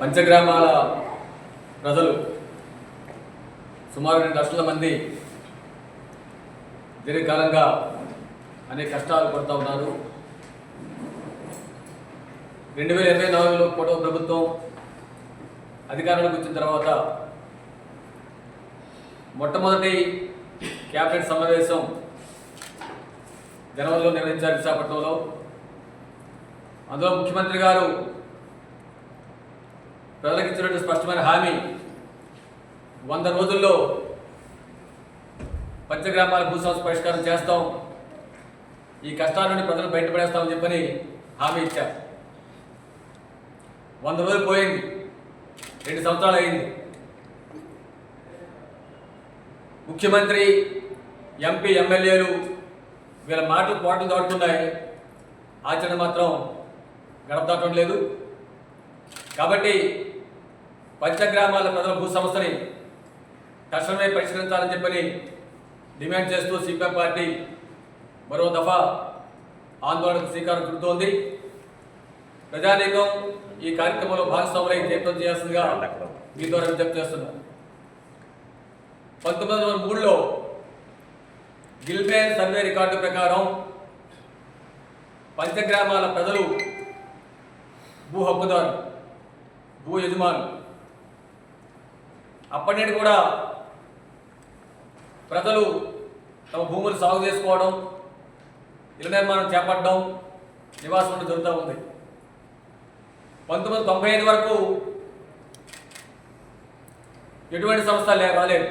పంచగ్రామాల ప్రజలు సుమారు 2 లక్షల మంది దీర్ఘకాలంగా అనేక కష్టాలు పడుతూ ఉన్నారు. 2024లో కూడా ప్రభుత్వం అధికారంలోకి వచ్చిన తర్వాత మొట్టమొదటి క్యాబినెట్ సమావేశం జనవరిలో నిర్వహించారు విశాఖపట్నంలో. అందులో ముఖ్యమంత్రి గారు ప్రజలకు ఇచ్చినటువంటి స్పష్టమైన హామీ 100 రోజుల్లో పంచగ్రామాల భూ సమస్య పరిష్కారం చేస్తాం, ఈ కష్టాల నుండి ప్రజలు బయటపడేస్తామని చెప్పని హామీ ఇచ్చారు. 100 రోజులు పోయింది, 2 సంవత్సరాలు అయింది. ముఖ్యమంత్రి, ఎంపీ, ఎమ్మెల్యేలు వీళ్ళ మాటలు పోటలు దాటుతున్నాయి, ఆచరణ మాత్రం గడప దాటం లేదు. కాబట్టి పంచగ్రామాల ప్రజల భూ సమస్యని తక్షణమే పరిష్కరించాలని చెప్పని డిమాండ్ చేస్తూ సిపిఎం పార్టీ మరో దఫా ఆందోళనకు శ్రీకారం చుడుతోంది. ప్రజానీకం ఈ కార్యక్రమంలో భాగస్వాములై జయప్రదం చేయాల్సిందిగా మీ ద్వారా విజ్ఞప్తి చేస్తున్నారు. 1903లో గిల్బేన్ సర్వే రికార్డు ప్రకారం పంచగ్రామాల ప్రజలు భూ హక్కుదారు, భూ యజమానులు. అప్పటి నుండి కూడా ప్రజలు తమ భూములు సాగు చేసుకోవడం, ఇళ్ల నిర్మాణం చేపట్టడం, నివాసం జరుగుతూ ఉంది. 1995 వరకు ఎటువంటి సమస్య రాలేదు.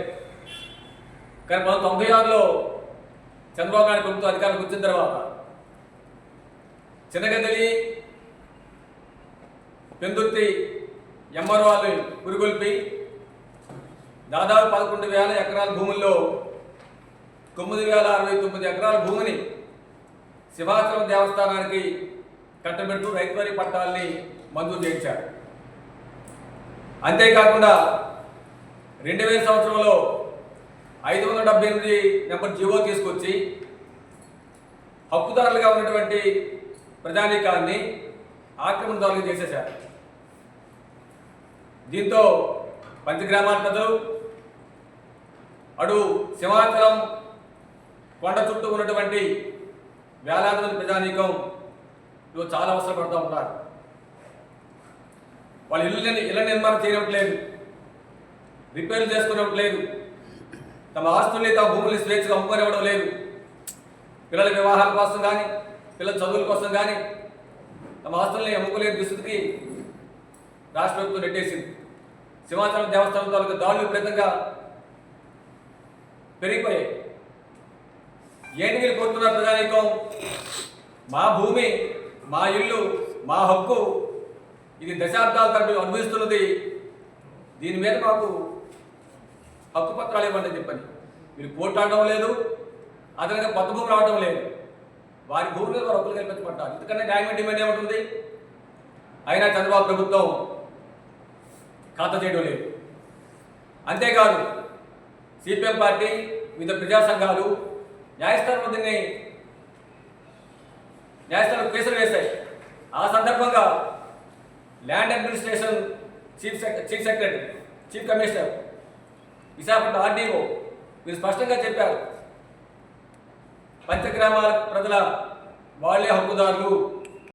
కానీ 1996లో చంద్రబాబు నాయుడు ప్రభుత్వం అధికారంలోకి వచ్చిన తర్వాత చిన్నగదిలి, పెందుర్తి ఎంఆర్ఓని పురిగొల్పి దాదాపు 11,000 ఎకరాల భూముల్లో 9,069 ఎకరాల భూమిని సింహాచలం దేవస్థానానికి కట్టబెడుతూ రైతువారీ పట్టాలని మంజూరు చేయించారు. అంతేకాకుండా 2000 సంవత్సరంలో 578 నెంబర్ జీవో తీసుకొచ్చి హక్కుదారులుగా ఉన్నటువంటి ప్రజానీకాన్ని ఆక్రమణదారులుగా చేసేశారు. దీంతో పంచగ్రామాల ప్రజలు అటు సింహాచలం కొండ చుట్టూ ఉన్నటువంటి వేలాది మంది ప్రజానీకం చాలా అవసరం పడుతూ ఉంటారు. వాళ్ళు ఇళ్ళ నిర్మాణం చేయనట్లేదు, రిపేర్లు చేసుకునేట్లేదు, తమ ఆస్తుల్ని, తమ భూముల్ని స్వేచ్ఛగా అమ్ముకొనివ్వడం లేదు. పిల్లల వివాహాల కోసం కానీ, పిల్లల చదువుల కోసం కానీ తమ ఆస్తుల్ని అమ్ముకోలేని దుస్థితికి రాష్ట్ర ప్రభుత్వం నెట్టేసింది. సింహాచలం దేవస్థానం తాలూకు దాడులు విపరీతంగా పెరిగిపోయాయి. ఏంటి మీరు కోరుతున్న ప్రజానీకం? మా భూమి, మా ఇల్లు, మా హక్కు, ఇది దశాబ్దాల తరబడి అనుభవిస్తున్నది, దీని మీద మాకు హక్కు పత్రాలు ఇవ్వండి అని చెప్పని మీరు పోట్లాడడం లేదు, అదనంగా కొత్త భూమి రావడం లేదు. వారి భూమి మీద వారు హక్కులు కల్పించబడ్డారు. ఎందుకంటే న్యాయమైన డిమాండ్ ఏముంటుంది? అయినా చంద్రబాబు ప్రభుత్వం ఖాతా చేయడం లేదు. అంతేకాదు సిపిఎం పార్టీ, వివిధ ప్రజా సంఘాలు న్యాయస్థానం దీన్ని న్యాయస్థానం కేసులు వేశాయి. ఆ సందర్భంగా land administration chief secretary, chief commissioner, Visakhapatnam RDO మీరు స్పష్టంగా చెప్పారు, పంచగ్రామాల ప్రజల వాళ్ళే హక్కుదారులు,